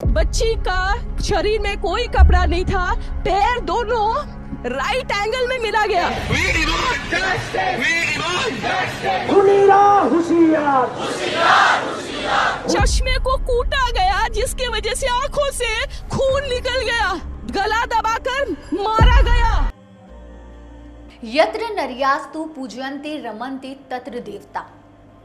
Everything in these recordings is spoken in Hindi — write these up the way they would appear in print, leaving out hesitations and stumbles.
बच्ची का शरीर में कोई कपड़ा नहीं था, पैर दोनों राइट एंगल में मिला गया। चश्मे को कूटा गया, जिसके वजह से आंखों से खून निकल गया, गला दबाकर मारा गया। यत्र नर्यास्तु पूजयन्ते रमन्ते तत्र देवता,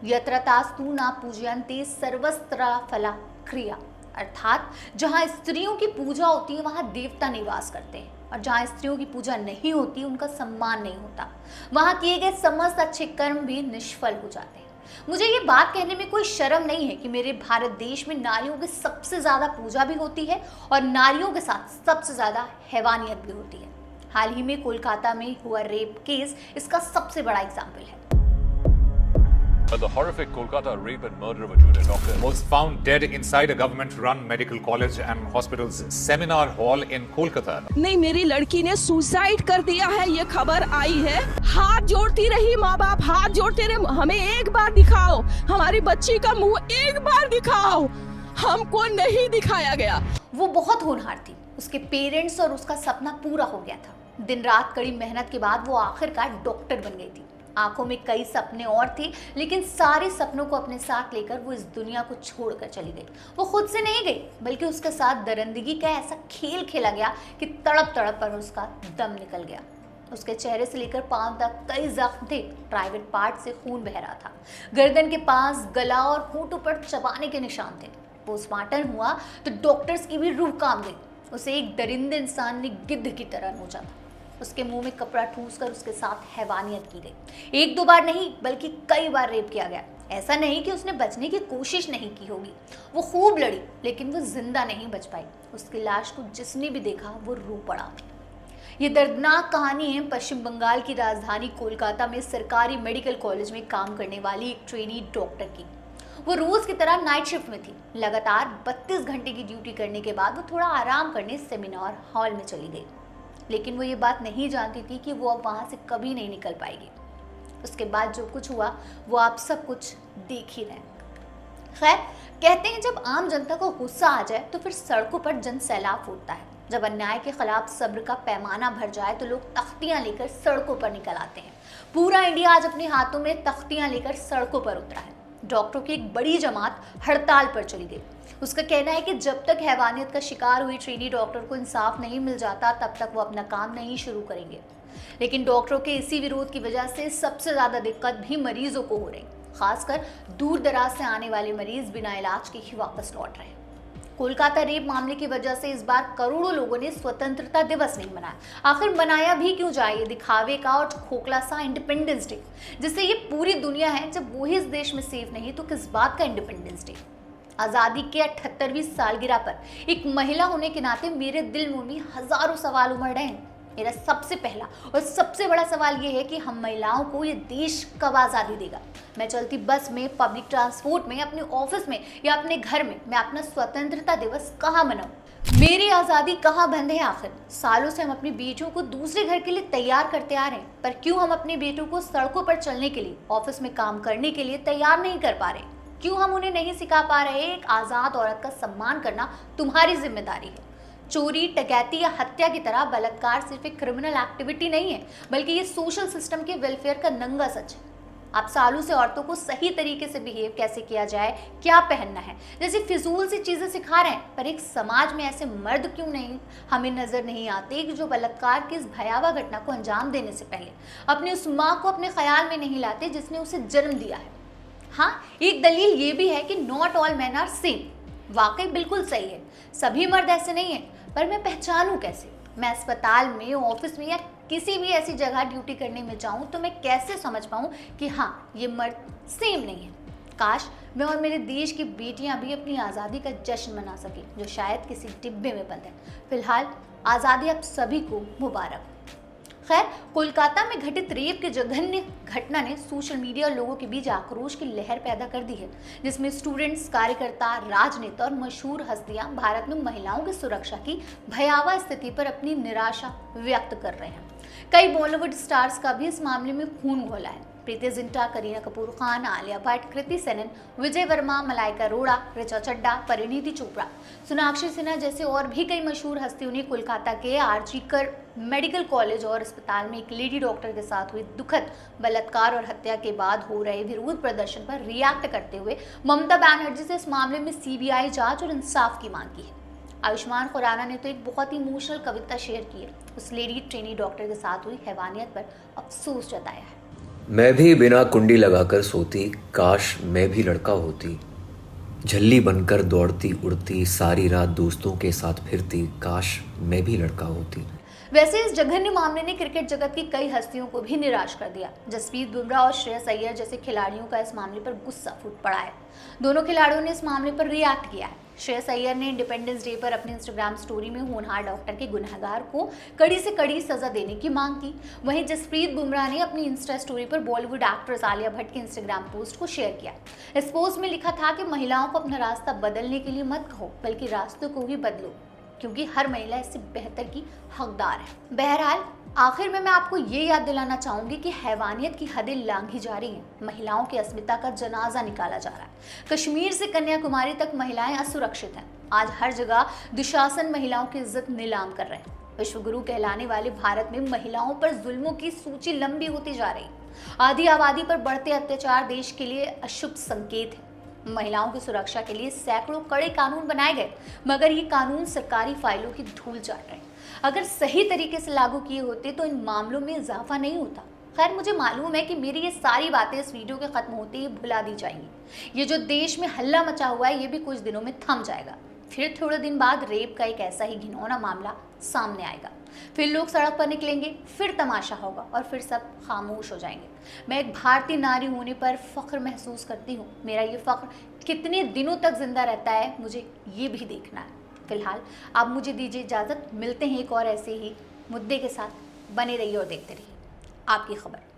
यत्र तास्तु न पूजयन्ते सर्वस्त्र फला क्रिया। अर्थात जहाँ स्त्रियों की पूजा होती है वहाँ देवता निवास करते हैं, और जहाँ स्त्रियों की पूजा नहीं होती उनका सम्मान नहीं होता, वहाँ किए गए समस्त अच्छे कर्म भी निष्फल हो जाते हैं। मुझे ये बात कहने में कोई शर्म नहीं है कि मेरे भारत देश में नारियों की सबसे ज्यादा पूजा भी होती है और नारियों के साथ सबसे ज्यादा हैवानियत भी होती है। हाल ही में कोलकाता में हुआ रेप केस इसका सबसे बड़ा एग्जाम्पल है। The horrific Kolkata rape and murder of a junior doctor was found dead inside a government-run medical college and hospital's seminar hall in Kolkata. नहीं, मेरी लड़की ने सुसाइड कर दिया है, ये खबर आई है। हाथ जोड़ती रही, माँ बाप हाथ जोड़ते रहे, हमें एक बार दिखाओ, हमारी बच्ची का मुंह एक बार दिखाओ। हमको नहीं दिखाया गया। वो बहुत होनहार थी, उसके पेरेंट्स और उसका सपना पूरा हो गया था। दिन रात कड़ी मेहनत के बाद वो आखिरकार डॉक्टर बन गई थी। आंखों में कई सपने और थे, लेकिन सारे सपनों को अपने साथ लेकर वो इस दुनिया को छोड़कर चली गई। वो खुद से नहीं गई, बल्कि उसके साथ दरिंदगी का ऐसा खेल खेला गया कि तड़प तड़प पर उसका दम निकल गया। उसके चेहरे से लेकर पांव तक कई जख्म थे, प्राइवेट पार्ट से खून बह रहा था, गर्दन के पास, गला और होठों पर चबाने के निशान थे। पोस्टमार्टम हुआ तो डॉक्टर्स की भी रूह काम गई। उसे एक दरिंदे इंसान ने गिद्ध की तरह नोचा था। उसके मुंह में कपड़ा ठूस कर उसके साथ हैवानियत की गई। एक दो बार नहीं बल्कि कई बार रेप किया गया। ऐसा नहीं कि उसने बचने की कोशिश नहीं की होगी, वो खूब लड़ी, लेकिन वो जिंदा नहीं बच पाई। उसकी लाश को जिसने भी देखा वो रो पड़ा। ये दर्दनाक कहानी है पश्चिम बंगाल की राजधानी कोलकाता में सरकारी मेडिकल कॉलेज में काम करने वाली एक ट्रेनी डॉक्टर की। वो रोज की तरह नाइट शिफ्ट में थी। लगातार 32 घंटे की ड्यूटी करने के बाद वो थोड़ा आराम करने सेमिनार हॉल में चली गई, लेकिन वो ये बात नहीं जानती थी कि वो अब वहाँ से कभी नहीं निकल पाएगी। उसके बाद जो कुछ हुआ वो आप सब कुछ देख ही रहे हैं। खैर, कहते हैं जब आम जनता को गुस्सा आ जाए तो फिर सड़कों पर जन सैलाब फूटता है। जब अन्याय के खिलाफ सब्र का पैमाना भर जाए तो लोग तख्तियां लेकर सड़कों पर निकल आते हैं। पूरा इंडिया आज अपने हाथों में तख्तियां लेकर सड़कों पर उतरा है। डॉक्टरों की एक बड़ी जमात हड़ताल पर चली गई। उसका कहना है कि जब तक हैवानियत का शिकार हुई ट्रेनी डॉक्टर को इंसाफ नहीं मिल जाता तब तक वो अपना काम नहीं शुरू करेंगे। लेकिन डॉक्टरों के इसी विरोध की वजह से सबसे ज्यादा दिक्कत भी मरीजों को हो रही, खासकर दूर दराज से आने वाले मरीज बिना इलाज के ही वापस लौट रहे हैं। कोलकाता रेप मामले की वजह से इस बार करोड़ों लोगों ने स्वतंत्रता दिवस नहीं मनाया। आखिर मनाया भी क्यों जाए? ये दिखावे का और खोखला सा इंडिपेंडेंस डे, जिससे ये पूरी दुनिया है। जब वो ही इस देश में सेफ नहीं तो किस बात का इंडिपेंडेंस डे? आज़ादी के 78वीं सालगिरह पर एक महिला होने के नाते मेरे दिल में भी हजारों सवाल उमड़ रहे हैं। मेरा सबसे पहला और सबसे बड़ा सवाल ये है कि हम महिलाओं को ये देश कब आज़ादी देगा? मैं चलती बस में, पब्लिक ट्रांसपोर्ट में, अपने ऑफिस में या अपने घर में मैं अपना स्वतंत्रता दिवस कहाँ मनाऊं? मेरी आज़ादी कहाँ बंद है? आखिर सालों से हम अपनी बेटियों को दूसरे घर के लिए तैयार करते आ रहे हैं, पर क्यों हम अपने बेटों को सड़कों पर चलने के लिए, ऑफिस में काम करने के लिए तैयार नहीं कर पा रहे? क्यों हम उन्हें नहीं सिखा पा रहे एक आज़ाद औरत का सम्मान करना तुम्हारी जिम्मेदारी है? चोरी, डकैती या हत्या की तरह बलात्कार सिर्फ एक क्रिमिनल एक्टिविटी नहीं है, बल्कि ये सोशल सिस्टम के वेलफेयर का नंगा सच है। आप सालों से औरतों को सही तरीके से बिहेव कैसे किया जाए, क्या पहनना है, जैसी फिजूल सी चीजें सिखा रहे हैं, पर एक समाज में ऐसे मर्द क्यों नहीं हमें नजर नहीं आते कि जो बलात्कार की इस भयावह घटना को अंजाम देने से पहले अपनी उस माँ को अपने ख्याल में नहीं लाते जिसने उसे जन्म दिया है। हाँ, एक दलील ये भी है कि not all man are same. वाकई बिल्कुल सही है, सभी मर्द ऐसे नहीं है, पर मैं पहचानूं कैसे? मैं अस्पताल में, ऑफिस में या किसी भी ऐसी जगह ड्यूटी करने में जाऊं तो मैं कैसे समझ पाऊं कि हाँ, ये मर्द सेम नहीं है? काश मैं और मेरे देश की बेटियां भी अपनी आज़ादी का जश्न मना सके, जो शायद किसी डिब्बे में बंद है। फिलहाल आज़ादी आप सभी को मुबारक। खैर, कोलकाता में घटित रेप के जघन्य घटना ने सोशल मीडिया और लोगों के बीच आक्रोश की लहर पैदा कर दी है, जिसमें स्टूडेंट्स, कार्यकर्ता, राजनेता और मशहूर हस्तियां भारत में महिलाओं की सुरक्षा की भयावह स्थिति पर अपनी निराशा व्यक्त कर रहे हैं। कई बॉलीवुड स्टार्स का भी इस मामले में खून खौला है। प्रीति जिंटा, करीना कपूर खान, आलिया भट्ट, कृति सेनन, विजय वर्मा, मलाइका अरोड़ा, ऋचा चड्ढा, परिणीति चोपड़ा, सोनाक्षी सिन्हा जैसे और भी कई मशहूर हस्तियों ने कोलकाता के आरजीकर मेडिकल कॉलेज और अस्पताल में एक लेडी डॉक्टर के साथ हुई दुखद बलात्कार और हत्या के बाद हो रहे विरोध प्रदर्शन पर रिएक्ट करते हुए ममता बनर्जी से इस मामले में सीबीआई जांच और इंसाफ की मांग की है। आयुष्मान खुराना ने तो एक बहुत ही इमोशनल कविता शेयर की है। उस लेडी ट्रेनी डॉक्टर के साथ हुई हैवानियत पर अफसोस जताया है। मैं भी बिना कुंडी लगाकर सोती, काश मैं भी लड़का होती। झल्ली बनकर दौड़ती उड़ती, सारी रात दोस्तों के साथ फिरती, काश मैं भी लड़का होती। वैसे इस जघन्य मामले ने क्रिकेट जगत की कई हस्तियों को भी निराश कर दिया। जसप्रीत बुमराह और श्रेयस अय्यर जैसे खिलाड़ियों का इस मामले पर गुस्सा फूट पड़ा है। दोनों खिलाड़ियों ने इस मामले पर रिएक्ट किया है। श्रेयस अय्यर ने इंडिपेंडेंस डे पर अपने इंस्टाग्राम स्टोरी में होनहार डॉक्टर के गुनहगार को कड़ी से कड़ी सजा देने की मांग की। वहीं जसप्रीत बुमराह ने अपनी इंस्टा स्टोरी पर बॉलीवुड एक्ट्रेस आलिया भट्ट के इंस्टाग्राम पोस्ट को शेयर किया। इस पोस्ट में लिखा था कि महिलाओं को अपना रास्ता बदलने के लिए मत कहो, बल्कि रास्तों को ही बदलो, क्योंकि हर महिला इससे बेहतर की हकदार है। बहरहाल आखिर में मैं आपको ये याद दिलाना चाहूंगी कि हैवानियत की हदें लांघी जा रही हैं। महिलाओं की अस्मिता का जनाजा निकाला जा रहा है। कश्मीर से कन्याकुमारी तक महिलाएं असुरक्षित हैं। आज हर जगह दुशासन महिलाओं की इज्जत नीलाम कर रहे हैं। विश्वगुरु कहलाने वाले भारत में महिलाओं पर जुल्मों की सूची लंबी होती जा रही है। आधी आबादी पर बढ़ते अत्याचार देश के लिए अशुभ संकेत है। महिलाओं की सुरक्षा के लिए सैकड़ों कड़े कानून बनाए गए, मगर ये कानून सरकारी फाइलों की धूल चाट रहे हैं। अगर सही तरीके से लागू किए होते तो इन मामलों में इजाफा नहीं होता। खैर, मुझे मालूम है कि मेरी ये सारी बातें इस वीडियो के खत्म होते ही भुला दी जाएंगी। ये जो देश में हल्ला मचा हुआ है, ये भी कुछ दिनों में थम जाएगा। फिर थोड़े दिन बाद रेप का एक ऐसा ही घिनौना मामला सामने आएगा। फिर लोग सड़क पर निकलेंगे, फिर तमाशा होगा और फिर सब खामोश हो जाएंगे। मैं एक भारतीय नारी होने पर फख्र महसूस करती हूँ। मेरा ये फख्र कितने दिनों तक जिंदा रहता है, मुझे ये भी देखना है। फिलहाल आप मुझे दीजिए इजाज़त। मिलते हैं एक और ऐसे ही मुद्दे के साथ। बने रहिए और देखते रहिए आपकी खबर।